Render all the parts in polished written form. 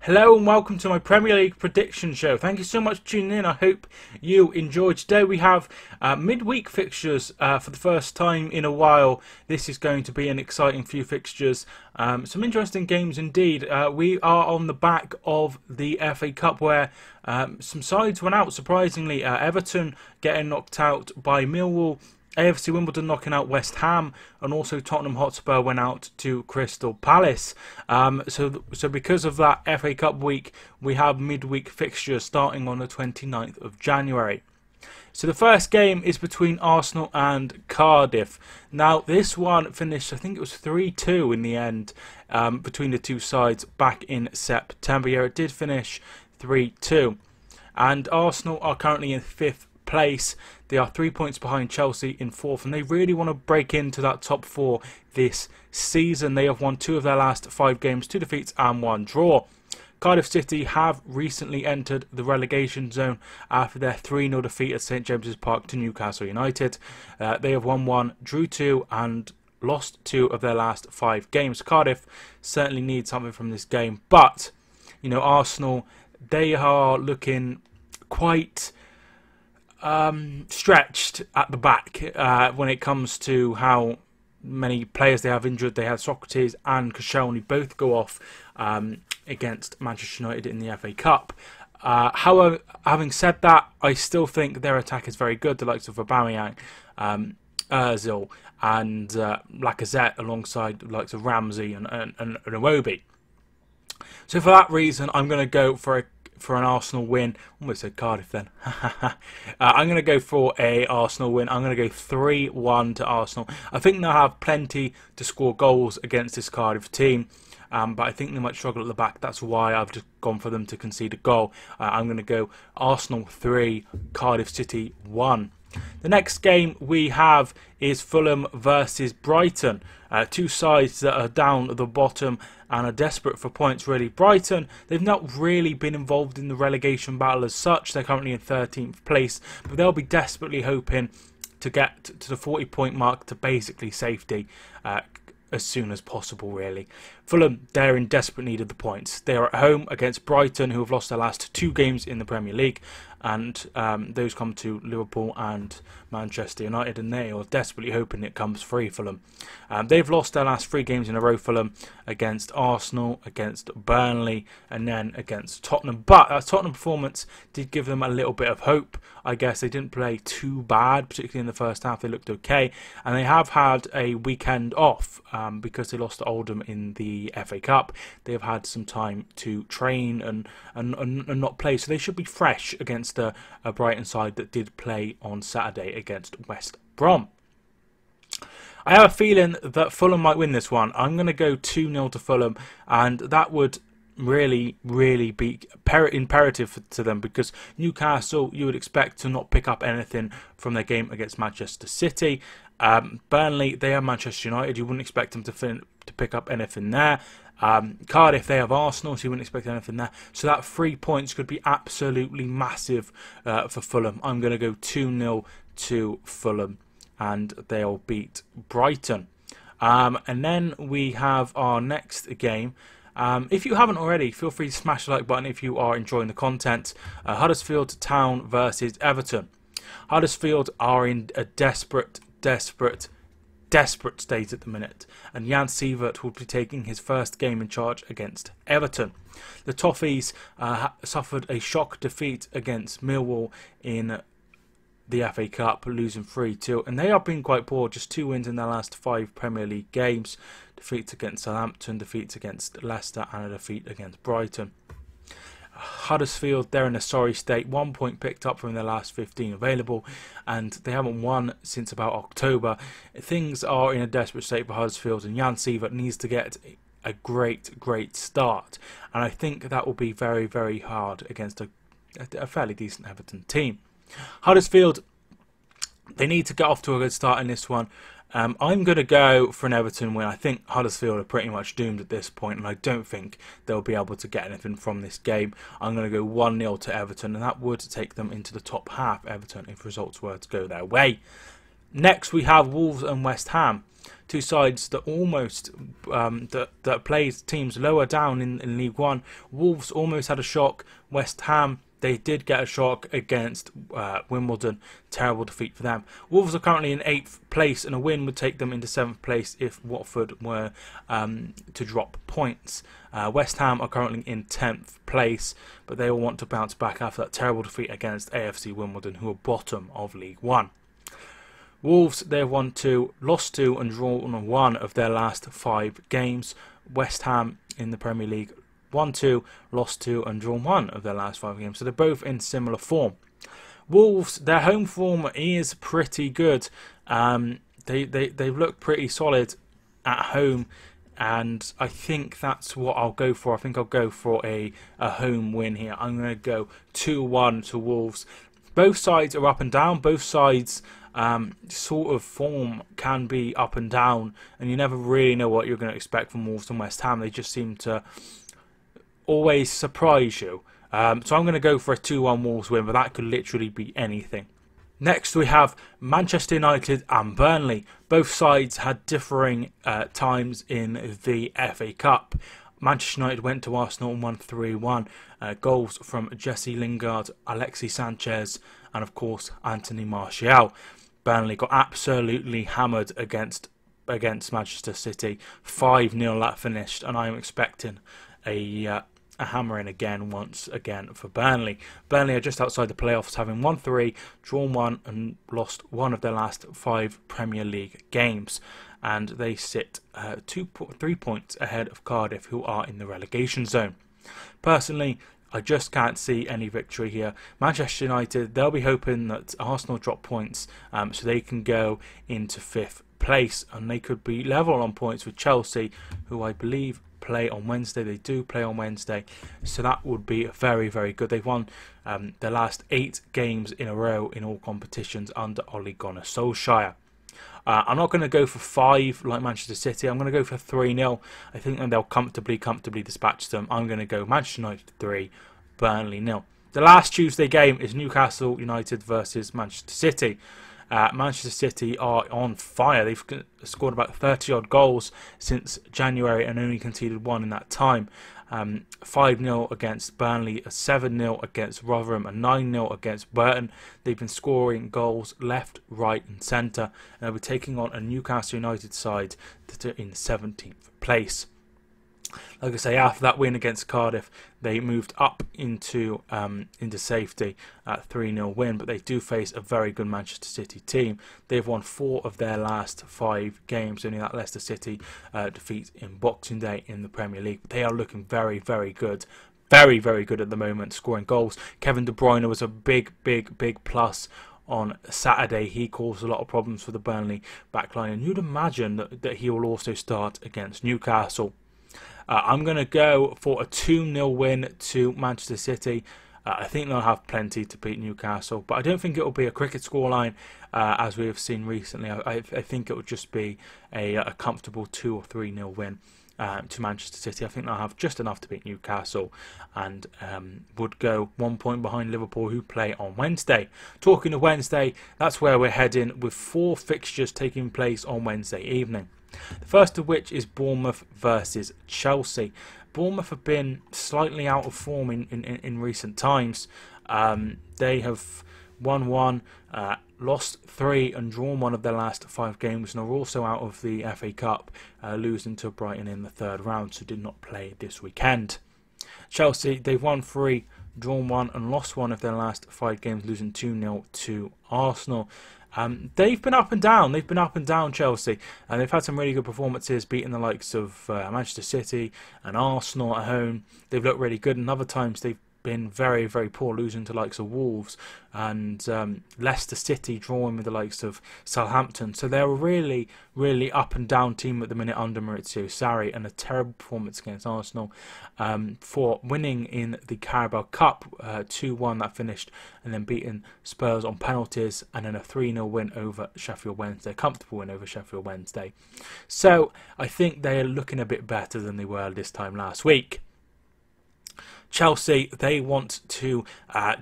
Hello and welcome to my Premier League prediction show. Thank you so much for tuning in. I hope you enjoyed. Today we have midweek fixtures for the first time in a while. This is going to be an exciting few fixtures. Some interesting games indeed. We are on the back of the FA Cup where some sides went out surprisingly. Everton getting knocked out by Millwall. AFC Wimbledon knocking out West Ham, and also Tottenham Hotspur went out to Crystal Palace. So because of that FA Cup week, we have midweek fixtures starting on the 29th of January. So the first game is between Arsenal and Cardiff. Now this one finished, I think it was 3-2 in the end between the two sides back in September. Yeah, it did finish 3-2. And Arsenal are currently in 5th place. They are 3 points behind Chelsea in 4th, and they really want to break into that top 4 this season. They have won 2 of their last 5 games, 2 defeats and 1 draw. Cardiff City have recently entered the relegation zone after their 3-0 defeat at St James's Park to Newcastle United. They have won 1, drew 2 and lost 2 of their last 5 games. Cardiff certainly need something from this game, but you know, Arsenal, they are looking quite stretched at the back when it comes to how many players they have injured. They had Socrates and Koscielny both go off against Manchester United in the FA Cup. However, having said that, I still think their attack is very good. The likes of Aubameyang, Ozil and Lacazette alongside the likes of Ramsey and Iwobi. So for that reason, I'm going to go for an Arsenal win. Almost said Cardiff then. I'm going to go for a Arsenal win. I'm going to go 3-1 to Arsenal. I think they'll have plenty to score goals against this Cardiff team, but I think they might struggle at the back. That's why I've just gone for them to concede a goal. I'm going to go Arsenal 3, Cardiff City 1. The next game we have is Fulham versus Brighton. Two sides that are down at the bottom and are desperate for points really. Brighton, they've not really been involved in the relegation battle as such. They're currently in 13th place, but they'll be desperately hoping to get to the 40-point mark to basically safety as soon as possible really. Fulham, they're in desperate need of the points. They are at home against Brighton, who have lost their last 2 games in the Premier League, and those come to Liverpool and Manchester United, and they are desperately hoping it comes free for them. They've lost their last 3 games in a row for them, against Arsenal, against Burnley and then against Tottenham, but that Tottenham performance did give them a little bit of hope. I guess they didn't play too bad, particularly in the first half. They looked okay, and they have had a weekend off because they lost to Oldham in the FA Cup. They have had some time to train and not play, so they should be fresh against a Brighton side that did play on Saturday against West Brom. I have a feeling that Fulham might win this one. I'm going to go 2-0 to Fulham, and that would really be imperative to them, because Newcastle, you would expect to not pick up anything from their game against Manchester City. Burnley, they are Manchester United. You wouldn't expect them to pick up anything there. Cardiff, they have Arsenal, so you wouldn't expect anything there. So that 3 points could be absolutely massive for Fulham. I'm going to go 2-0 to Fulham, and they'll beat Brighton. And then we have our next game. If you haven't already, feel free to smash the like button if you are enjoying the content. Huddersfield Town versus Everton. Huddersfield are in a desperate state at the minute, and Jan Sievert will be taking his first game in charge against Everton. The Toffees suffered a shock defeat against Millwall in the FA Cup, losing 3-2, and they have been quite poor. Just 2 wins in their last 5 Premier League games. Defeats against Southampton, defeats against Leicester and a defeat against Brighton. Huddersfield, they're in a sorry state. 1 point picked up from their last 15 available, and they haven't won since about October. Things are in a desperate state for Huddersfield, and Jan Sievert needs to get a great start, and I think that will be very hard against a fairly decent Everton team. Huddersfield, they need to get off to a good start in this one. I'm going to go for an Everton win. I think Huddersfield are pretty much doomed at this point, and I don't think they'll be able to get anything from this game. I'm going to go 1-0 to Everton, and that would take them into the top half, Everton, if results were to go their way. Next, we have Wolves and West Ham, two sides that almost that plays teams lower down in League One. Wolves almost had a shock. West Ham, they did get a shock against Wimbledon. Terrible defeat for them. Wolves are currently in 8th place, and a win would take them into 7th place if Watford were to drop points. West Ham are currently in 10th place, but they will want to bounce back after that terrible defeat against AFC Wimbledon, who are bottom of League One. Wolves, they've won 2, lost 2 and drawn 1 of their last 5 games. West Ham in the Premier League, won 2, lost 2 and drawn 1 of their last 5 games. So they're both in similar form. Wolves, their home form is pretty good. They've looked pretty solid at home, and I think that's what I'll go for. I think I'll go for a home win here. I'm going to go 2-1 to Wolves. Both sides are up and down. Both sides sort of form can be up and down, and you never really know what you're going to expect from Wolves and West Ham. They just seem to always surprise you. So I'm going to go for a 2-1 Wolves win, but that could literally be anything. Next, we have Manchester United and Burnley. Both sides had differing times in the FA Cup. Manchester United went to Arsenal and won 3-1. Goals from Jesse Lingard, Alexis Sanchez, and of course Anthony Martial. Burnley got absolutely hammered against Manchester City. 5-0 that finished, and I'm expecting a hammering again once again for Burnley. Burnley are just outside the playoffs, having won 3, drawn 1 and lost 1 of their last 5 Premier League games. And they sit 3 points ahead of Cardiff, who are in the relegation zone. Personally, I just can't see any victory here. Manchester United, they'll be hoping that Arsenal drop points so they can go into 5th place, and they could be level on points with Chelsea, who I believe play on Wednesday. They do play on Wednesday, so that would be very, very good. They've won their last 8 games in a row in all competitions under Ole Gunnar Solskjaer. I'm not going to go for 5 like Manchester City. I'm going to go for 3-0. I think that they'll comfortably dispatch them. I'm going to go Manchester United 3, Burnley 0. The last Tuesday game is Newcastle United versus Manchester City. Manchester City are on fire. They've scored about 30 odd goals since January and only conceded 1 in that time. 5-0 against Burnley, a 7-0 against Rotherham, a 9-0 against Brighton. They've been scoring goals left, right and centre, and they'll be taking on a Newcastle United side that are in 17th place. Like I say, after that win against Cardiff, they moved up into safety at 3-0 win, but they do face a very good Manchester City team. They've won 4 of their last 5 games, only that Leicester City defeat in Boxing Day in the Premier League. But they are looking very, very good. Very, very good at the moment, scoring goals. Kevin De Bruyne was a big plus on Saturday. He caused a lot of problems for the Burnley backline, and you'd imagine that he will also start against Newcastle. I'm going to go for a 2-0 win to Manchester City. I think they'll have plenty to beat Newcastle, but I don't think it will be a cricket scoreline as we have seen recently. I think it will just be a comfortable 2 or 3-0 win to Manchester City. I think they'll have just enough to beat Newcastle and would go 1 point behind Liverpool, who play on Wednesday. Talking of Wednesday, that's where we're heading, with 4 fixtures taking place on Wednesday evening. The first of which is Bournemouth versus Chelsea. Bournemouth have been slightly out of form in recent times. They have won 1, lost 3 and drawn 1 of their last 5 games, and are also out of the FA Cup, losing to Brighton in the 3rd round, so did not play this weekend. Chelsea, they've won 3, drawn 1 and lost 1 of their last 5 games, losing 2-0 to Arsenal. They've been up and down. They've been up and down, Chelsea, and they've had some really good performances, beating the likes of Manchester City and Arsenal at home. They've looked really good, and other times they've been very, very poor, losing to the likes of Wolves and Leicester City, drawing with the likes of Southampton. So they're a really, really up and down team at the minute under Maurizio Sarri, and a terrible performance against Arsenal for winning in the Carabao Cup 2-1 that finished, and then beating Spurs on penalties, and then a 3-0 win over Sheffield Wednesday, comfortable win over Sheffield Wednesday. So I think they are looking a bit better than they were this time last week. Chelsea, they want to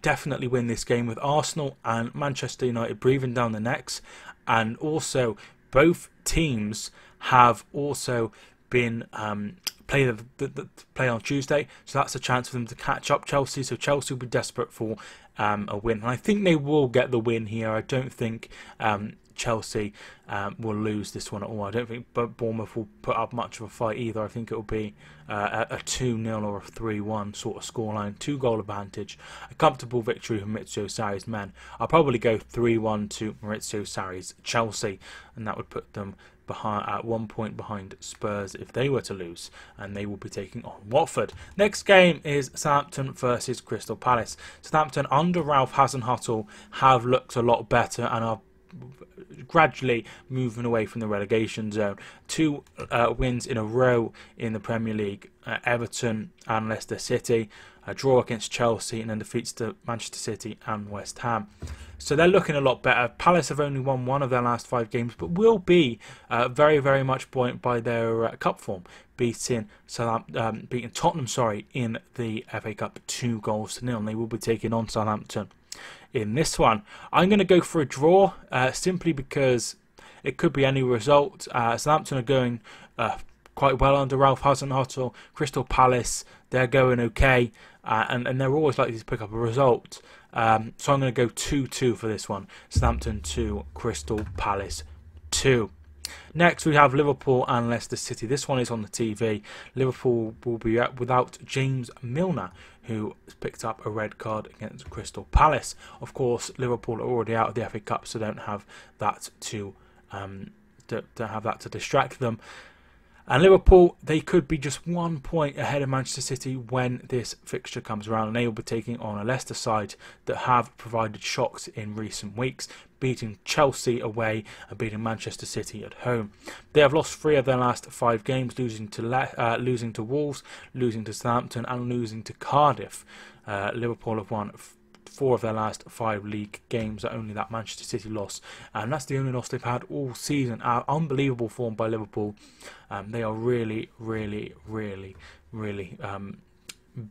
definitely win this game, with Arsenal and Manchester United breathing down their necks, and also both teams have also been play on Tuesday, so that's a chance for them to catch up Chelsea. So Chelsea will be desperate for a win, and I think they will get the win here. I don't think Chelsea will lose this one at all. I don't think Bournemouth will put up much of a fight either. I think it will be a 2-0 or a 3-1 sort of scoreline, 2-goal advantage, a comfortable victory for Maurizio Sarri's men. I'll probably go 3-1 to Maurizio Sarri's Chelsea, and that would put them at 1 point behind Spurs if they were to lose, and they will be taking on Watford. Next game is Southampton versus Crystal Palace. Southampton under Ralph Hasenhüttl have looked a lot better and are gradually moving away from the relegation zone. 2 wins in a row in the Premier League, Everton and Leicester City, a draw against Chelsea, and then defeats to Manchester City and West Ham. So they're looking a lot better. Palace have only won 1 of their last 5 games, but will be very, very much buoyant by their cup form, beating Tottenham, in the FA Cup 2-0, and they will be taking on Southampton in this one. I'm going to go for a draw, simply because it could be any result. Southampton are going quite well under Ralph Hasenhüttl. Crystal Palace, they're going okay, and they're always likely to pick up a result. So I'm going to go 2-2 for this one. Southampton 2, Crystal Palace 2. Next we have Liverpool and Leicester City. This one is on the TV. Liverpool will be without James Milner, who picked up a red card against Crystal Palace. Of course, Liverpool are already out of the FA Cup, so don't have that to distract them. And Liverpool, they could be just 1 point ahead of Manchester City when this fixture comes around, and they will be taking on a Leicester side that have provided shocks in recent weeks, beating Chelsea away and beating Manchester City at home. They have lost 3 of their last 5 games, losing to Wolves, losing to Southampton, and losing to Cardiff. Liverpool have won 4 of their last 5 league games, only that Manchester City loss, and that's the only loss they've had all season. Unbelievable form by Liverpool. They are really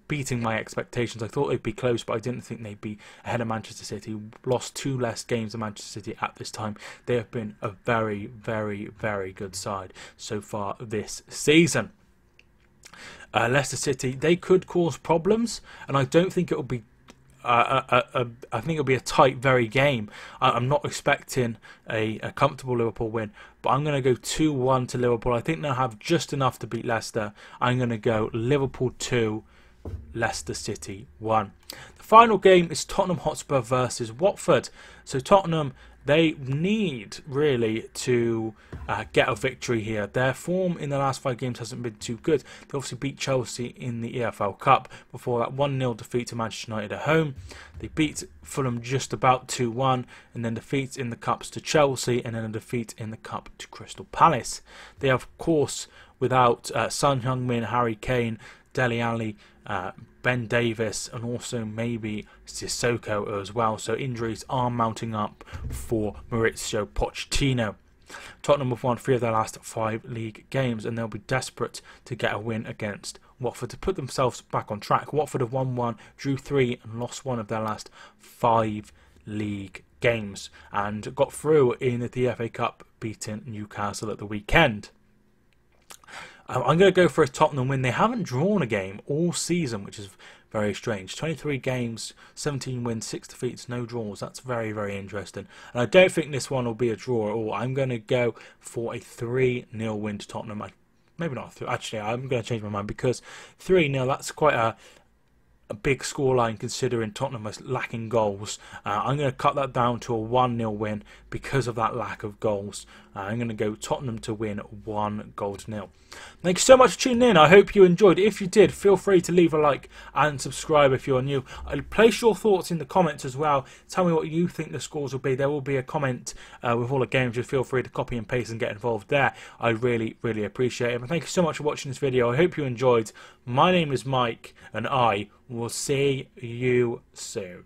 beating my expectations. I thought they'd be close, but I didn't think they'd be ahead of Manchester City. Lost 2 less games than Manchester City at this time. They have been a very good side so far this season. Leicester City, they could cause problems, and I don't think it will be I think it'll be a tight, very game. I'm not expecting a comfortable Liverpool win, but I'm going to go 2-1 to Liverpool. I think they'll have just enough to beat Leicester. I'm going to go Liverpool 2, Leicester City 1. The final game is Tottenham Hotspur versus Watford. So Tottenham, they need really to get a victory here. Their form in the last 5 games hasn't been too good. They obviously beat Chelsea in the EFL Cup before that 1-0 defeat to Manchester United at home. They beat Fulham just about 2-1, and then defeats in the Cups to Chelsea, and then a defeat in the Cup to Crystal Palace. They have, of course, without Son Heung-min, Harry Kane, Dele Alli, Ben Davis, and also maybe Sissoko as well. So injuries are mounting up for Maurizio Pochettino. Tottenham have won 3 of their last 5 league games, and they'll be desperate to get a win against Watford to put themselves back on track. Watford have won 1, drew 3, and lost 1 of their last 5 league games, and got through in the FA Cup, beating Newcastle at the weekend. I'm going to go for a Tottenham win. They haven't drawn a game all season, which is very strange. 23 games, 17 wins, 6 defeats, no draws. That's very interesting. And I don't think this one will be a draw at all. I'm going to go for a 3-0 win to Tottenham. Maybe not. Actually, I'm going to change my mind, because 3-0, that's quite a big scoreline considering Tottenham is lacking goals. I'm going to cut that down to a 1-0 win because of that lack of goals. I'm going to go Tottenham to win 1-0. Thank you so much for tuning in. I hope you enjoyed. If you did, feel free to leave a like and subscribe if you're new. Place your thoughts in the comments as well. Tell me what you think the scores will be. There will be a comment with all the games. Just feel free to copy and paste and get involved there. I really appreciate it. But thank you so much for watching this video. I hope you enjoyed. My name is Mike, and I will see you soon.